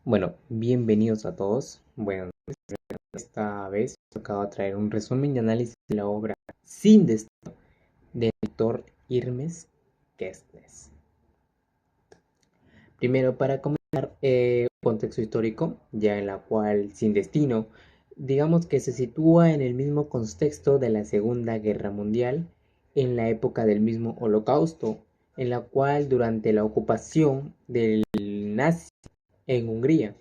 Bueno, bienvenidos a todos. Bueno, esta vez acabo de traer un resumen y análisis de la obra Sin Destino del autor Hermes Kestnes. Primero, para comenzar, un contexto histórico, ya en la cual Sin Destino, digamos que se sitúa en el mismo contexto de la Segunda Guerra Mundial, en la época del mismo Holocausto, en la cual durante la ocupación del nazi en Hungría,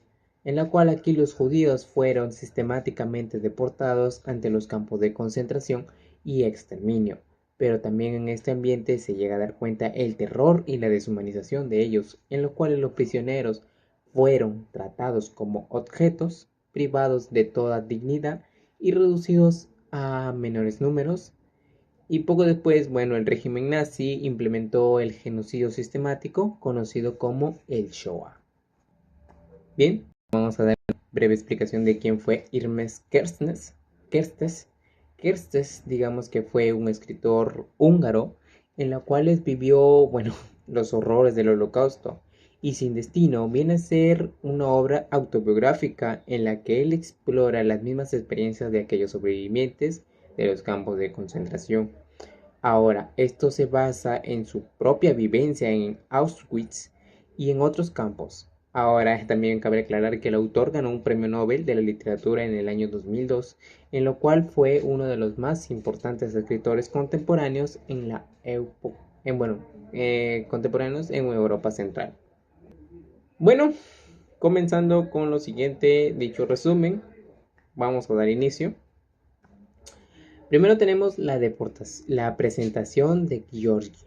en la cual aquí los judíos fueron sistemáticamente deportados ante los campos de concentración y exterminio, pero también en este ambiente se llega a dar cuenta el terror y la deshumanización de ellos, en lo cual los prisioneros fueron tratados como objetos, privados de toda dignidad y reducidos a menores números. Y poco después, bueno, el régimen nazi implementó el genocidio sistemático conocido como el Shoah. Bien, vamos a dar una breve explicación de quién fue Hermes Kerstens. Kerstes, digamos que fue un escritor húngaro en la cual vivió, bueno, los horrores del Holocausto. Y Sin Destino viene a ser una obra autobiográfica en la que él explora las mismas experiencias de aquellos sobrevivientes de los campos de concentración. Ahora, esto se basa en su propia vivencia en Auschwitz y en otros campos. Ahora, también cabe aclarar que el autor ganó un premio Nobel de la literatura en el año 2002, en lo cual fue uno de los más importantes escritores contemporáneos contemporáneos en Europa Central. Bueno, comenzando con lo siguiente, dicho resumen, vamos a dar inicio. Primero tenemos la presentación de Georgi.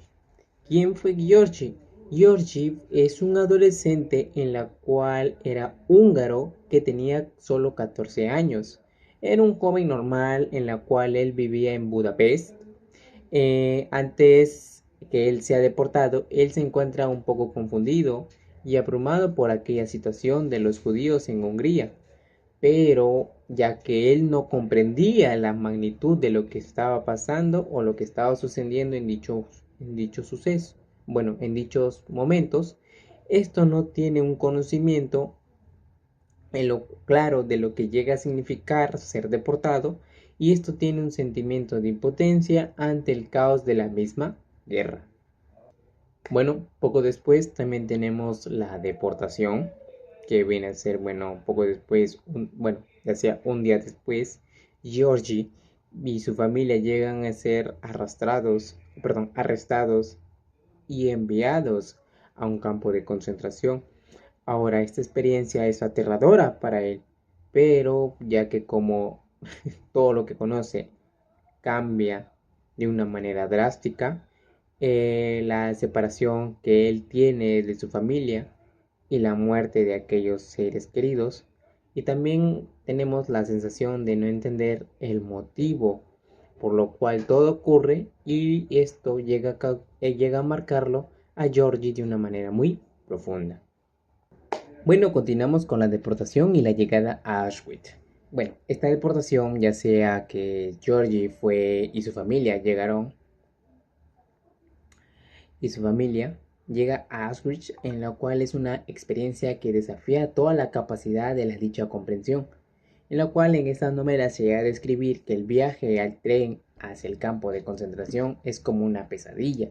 ¿Quién fue Georgi? Georgi es un adolescente en la cual era húngaro que tenía solo 14 años. Era un joven normal en la cual él vivía en Budapest. Antes que él sea deportado, él se encuentra un poco confundido y abrumado por aquella situación de los judíos en Hungría, pero ya que él no comprendía la magnitud de lo que estaba pasando o lo que estaba sucediendo en dicho suceso, bueno, en dichos momentos, esto no tiene un conocimiento en lo claro de lo que llega a significar ser deportado, y esto tiene un sentimiento de impotencia ante el caos de la misma guerra. Bueno, poco después también tenemos la deportación, que viene a ser, bueno, poco después, ya sea un día después, Georgie y su familia llegan a ser arrestados y enviados a un campo de concentración. Ahora, esta experiencia es aterradora para él, pero ya que como todo lo que conoce cambia de una manera drástica, la separación que él tiene de su familia y la muerte de aquellos seres queridos. Y también tenemos la sensación de no entender el motivo por lo cual todo ocurre, y esto llega a marcarlo a Georgie de una manera muy profunda. Bueno, continuamos con la deportación y la llegada a Auschwitz. Bueno, esta deportación, ya sea que Georgie fue y su familia llega a Auschwitz, en la cual es una experiencia que desafía toda la capacidad de la dicha comprensión, en la cual en esta novela se llega a describir que el viaje al tren hacia el campo de concentración es como una pesadilla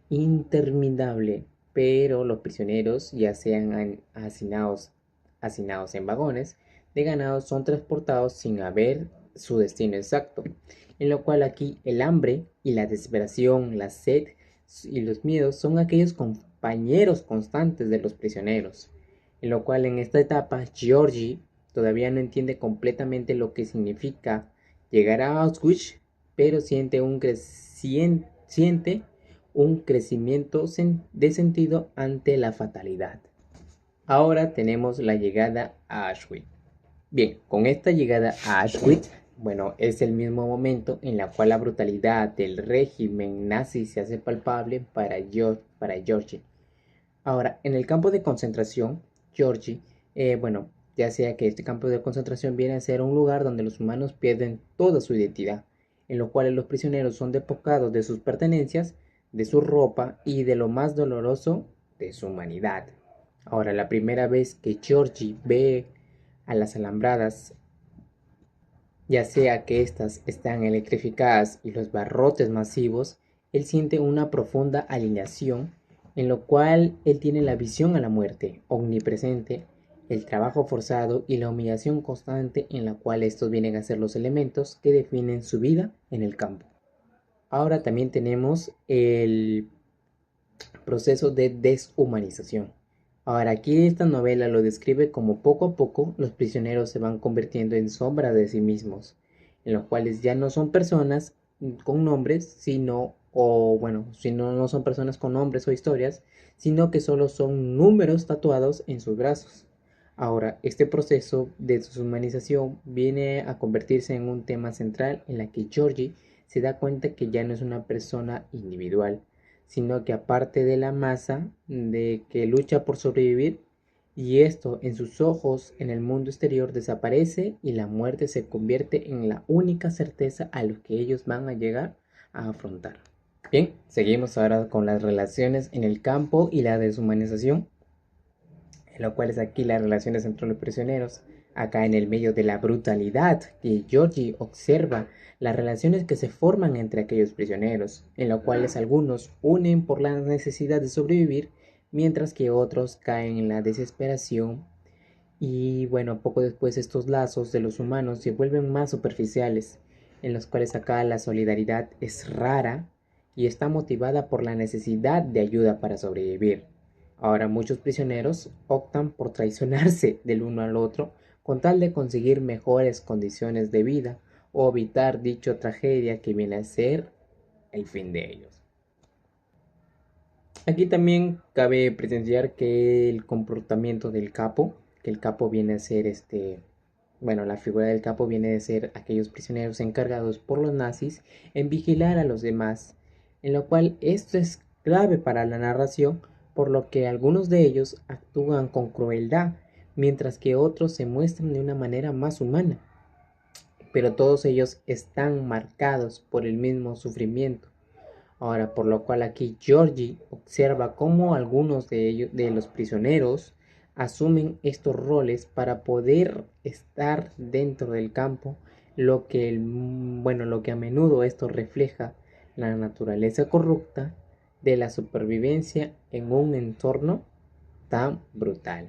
interminable, pero los prisioneros, ya sean hacinados en vagones de ganado, son transportados sin haber su destino exacto, en lo cual aquí el hambre y la desesperación, la sed y los miedos son aquellos compañeros constantes de los prisioneros, en lo cual en esta etapa Georgie todavía no entiende completamente lo que significa llegar a Auschwitz, pero siente un crecimiento de sentido ante la fatalidad. Ahora tenemos la llegada a Auschwitz. Bien, con esta llegada a Auschwitz, bueno, es el mismo momento en la cual la brutalidad del régimen nazi se hace palpable para Georgie. Ahora, en el campo de concentración, Georgie, ya sea que este campo de concentración viene a ser un lugar donde los humanos pierden toda su identidad, en lo cual los prisioneros son despojados de sus pertenencias, de su ropa y de lo más doloroso, de su humanidad. Ahora, la primera vez que Georgie ve a las alambradas, ya sea que éstas están electrificadas y los barrotes masivos, él siente una profunda alineación en lo cual él tiene la visión a la muerte omnipresente, el trabajo forzado y la humillación constante en la cual estos vienen a ser los elementos que definen su vida en el campo. Ahora también tenemos el proceso de deshumanización. Ahora aquí esta novela lo describe como poco a poco los prisioneros se van convirtiendo en sombra de sí mismos, en los cuales ya no son personas con nombres, sino, o bueno, si no son personas con nombres o historias, sino que solo son números tatuados en sus brazos. Ahora, este proceso de deshumanización viene a convertirse en un tema central en la que Georgie se da cuenta que ya no es una persona individual, sino que aparte de la masa de que lucha por sobrevivir, y esto en sus ojos en el mundo exterior desaparece y la muerte se convierte en la única certeza a lo que ellos van a llegar a afrontar. Bien, seguimos ahora con las relaciones en el campo y la deshumanización, en lo cual es aquí las relaciones entre los prisioneros. Acá en el medio de la brutalidad que Georgie observa las relaciones que se forman entre aquellos prisioneros, en lo cuales algunos unen por la necesidad de sobrevivir, mientras que otros caen en la desesperación. Y bueno, poco después estos lazos de los humanos se vuelven más superficiales, en los cuales acá la solidaridad es rara y está motivada por la necesidad de ayuda para sobrevivir. Ahora muchos prisioneros optan por traicionarse del uno al otro con tal de conseguir mejores condiciones de vida o evitar dicha tragedia que viene a ser el fin de ellos. Aquí también cabe presenciar que el comportamiento del capo, que el capo viene a ser bueno, la figura del capo viene a ser aquellos prisioneros encargados por los nazis en vigilar a los demás, en lo cual esto es clave para la narración, por lo que algunos de ellos actúan con crueldad, mientras que otros se muestran de una manera más humana, pero todos ellos están marcados por el mismo sufrimiento. Ahora, por lo cual aquí Georgie observa cómo algunos de ellos, de los prisioneros, asumen estos roles para poder estar dentro del campo, bueno, lo que a menudo esto refleja la naturaleza corrupta de la supervivencia en un entorno tan brutal.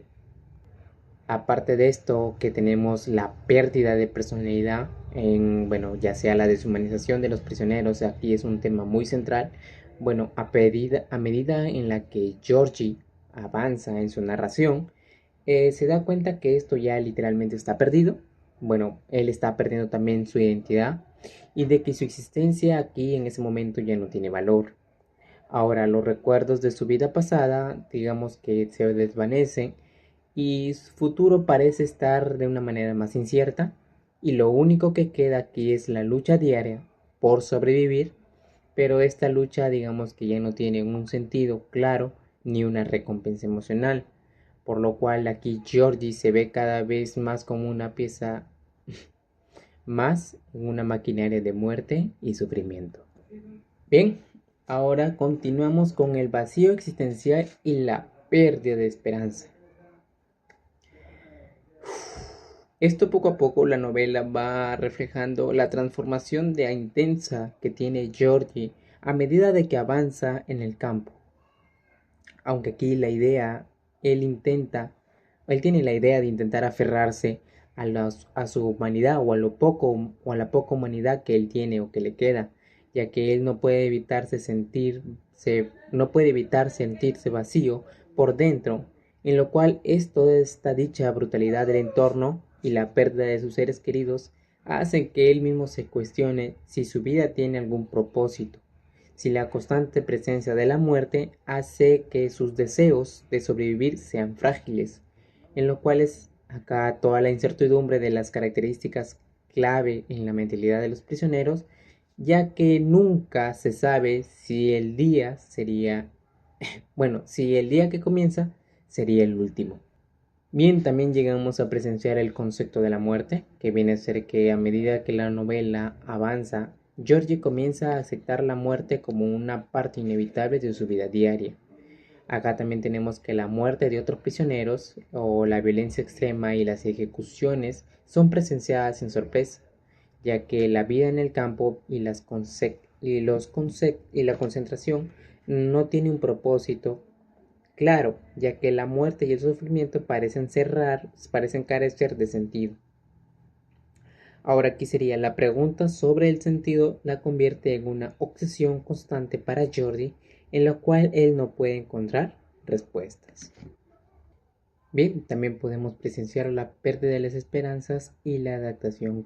Aparte de esto, que tenemos la pérdida de personalidad en, bueno, ya sea la deshumanización de los prisioneros, aquí es un tema muy central. Bueno, a medida en la que Georgie avanza en su narración, se da cuenta que esto ya literalmente está perdido. Bueno, él está perdiendo también su identidad y de que su existencia aquí en ese momento ya no tiene valor. Ahora, los recuerdos de su vida pasada, digamos que se desvanecen y su futuro parece estar de una manera más incierta y lo único que queda aquí es la lucha diaria por sobrevivir, pero esta lucha digamos que ya no tiene un sentido claro ni una recompensa emocional, por lo cual aquí Georgie se ve cada vez más como una pieza más en una maquinaria de muerte y sufrimiento. Bien, ahora continuamos con el vacío existencial y la pérdida de esperanza. Esto poco a poco la novela va reflejando la transformación de intensa que tiene Georgie a medida de que avanza en el campo. Aunque aquí la idea, él tiene la idea de intentar aferrarse a su humanidad o a lo poco o a la poca humanidad que él tiene o que le queda, ya que él no puede evitar sentirse vacío por dentro, en lo cual es toda esta dicha brutalidad del entorno y la pérdida de sus seres queridos hacen que él mismo se cuestione si su vida tiene algún propósito, si la constante presencia de la muerte hace que sus deseos de sobrevivir sean frágiles, en lo cual es acá toda la incertidumbre de las características clave en la mentalidad de los prisioneros, ya que nunca se sabe si el día sería, bueno, si el día que comienza sería el último. Bien, también llegamos a presenciar el concepto de la muerte, que viene a ser que a medida que la novela avanza, Georgie comienza a aceptar la muerte como una parte inevitable de su vida diaria. Acá también tenemos que la muerte de otros prisioneros o la violencia extrema y las ejecuciones son presenciadas sin sorpresa, ya que la vida en el campo y la concentración no tiene un propósito claro, ya que la muerte y el sufrimiento parecen carecer de sentido. Ahora aquí sería la pregunta sobre el sentido la convierte en una obsesión constante para Jordi en la cual él no puede encontrar respuestas. Bien, también podemos presenciar la pérdida de las esperanzas y la adaptación.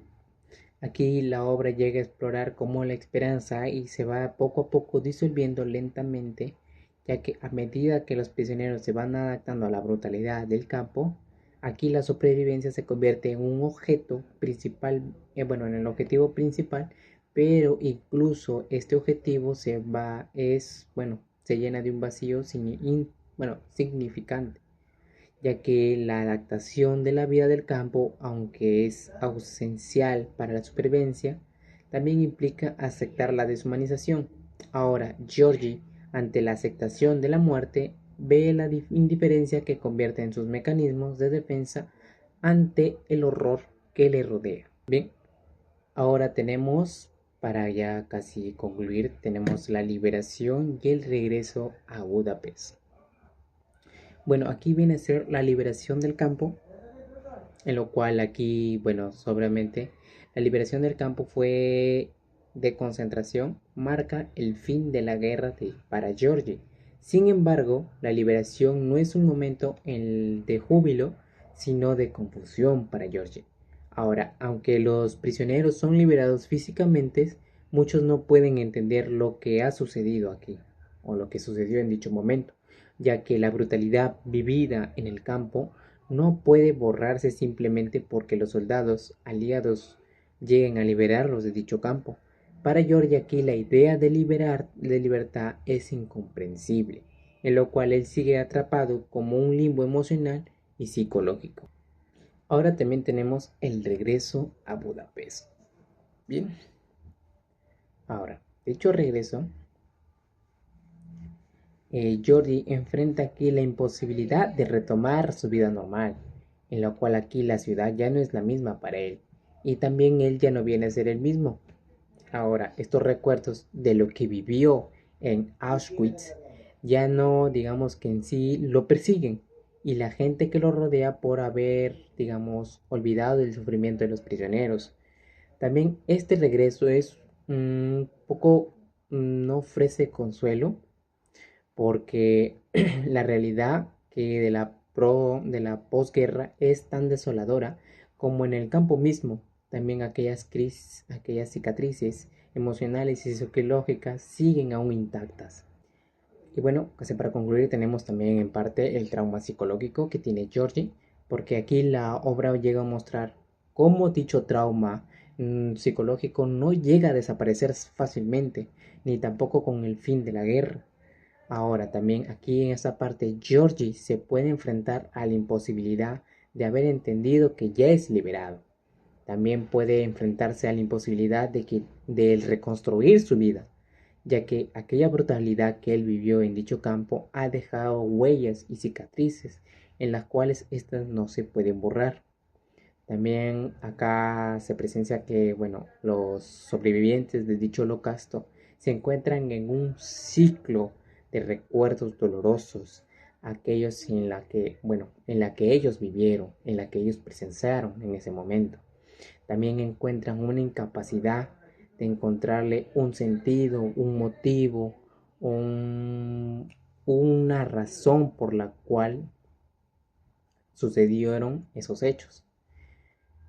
Aquí la obra llega a explorar cómo la esperanza y se va poco a poco disolviendo lentamente, ya que a medida que los prisioneros se van adaptando a la brutalidad del campo, aquí la supervivencia se convierte en un objeto principal, en el objetivo principal, pero incluso este objetivo se llena de un vacío significante, ya que la adaptación de la vida del campo, aunque es esencial para la supervivencia, también implica aceptar la deshumanización. Ahora, Georgie, ante la aceptación de la muerte, ve la indiferencia que convierte en sus mecanismos de defensa ante el horror que le rodea. Bien, ahora tenemos, para ya casi concluir, tenemos la liberación y el regreso a Budapest. Bueno, aquí viene a ser la liberación del campo, en lo cual aquí, sobremente, la liberación del campo fue de concentración, marca el fin de la guerra para Georgie. Sin embargo, la liberación no es un momento de júbilo, sino de confusión para Georgie. Ahora, aunque los prisioneros son liberados físicamente, muchos no pueden entender lo que ha sucedido aquí, o lo que sucedió en dicho momento, ya que la brutalidad vivida en el campo no puede borrarse simplemente porque los soldados aliados lleguen a liberarlos de dicho campo. Para George aquí la idea de libertad es incomprensible, en lo cual él sigue atrapado como un limbo emocional y psicológico. Ahora también tenemos el regreso a Budapest. Bien, ahora, dicho regreso, Jordi enfrenta aquí la imposibilidad de retomar su vida normal, en la cual aquí la ciudad ya no es la misma para él, y también él ya no viene a ser el mismo. Ahora, estos recuerdos de lo que vivió en Auschwitz ya no, digamos que en sí lo persiguen, y la gente que lo rodea por haber, digamos, olvidado del sufrimiento de los prisioneros. También este regreso es un poco, no ofrece consuelo, porque la realidad que de la posguerra es tan desoladora como en el campo mismo. También aquellas cicatrices emocionales y psicológicas siguen aún intactas. Y bueno, casi para concluir, tenemos también en parte el trauma psicológico que tiene Georgie, porque aquí la obra llega a mostrar cómo dicho trauma psicológico no llega a desaparecer fácilmente, ni tampoco con el fin de la guerra. Ahora, también aquí en esta parte, Georgie se puede enfrentar a la imposibilidad de haber entendido que ya es liberado. También puede enfrentarse a la imposibilidad de reconstruir su vida, ya que aquella brutalidad que él vivió en dicho campo ha dejado huellas y cicatrices en las cuales éstas no se pueden borrar. También acá se presencia que, los sobrevivientes de dicho holocausto se encuentran en un ciclo de recuerdos dolorosos, aquellos en la que ellos vivieron, en la que ellos presenciaron en ese momento. También encuentran una incapacidad de encontrarle un sentido, un motivo, una razón por la cual sucedieron esos hechos.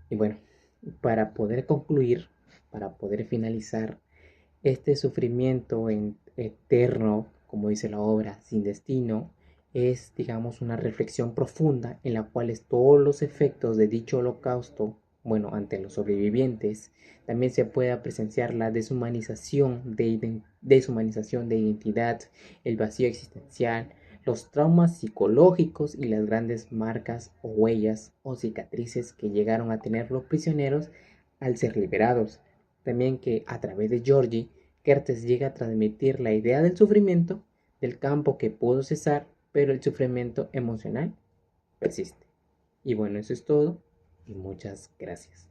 Y bueno, para poder concluir, para poder finalizar, este sufrimiento eterno, como dice la obra, sin destino, es, digamos, una reflexión profunda en la cual todos los efectos de dicho holocausto, ante los sobrevivientes, también se puede presenciar la deshumanización de identidad, el vacío existencial, los traumas psicológicos y las grandes marcas o huellas o cicatrices que llegaron a tener los prisioneros al ser liberados. También que a través de Georgie, Kertész llega a transmitir la idea del sufrimiento, del campo que pudo cesar pero el sufrimiento emocional persiste. Y bueno, eso es todo y muchas gracias.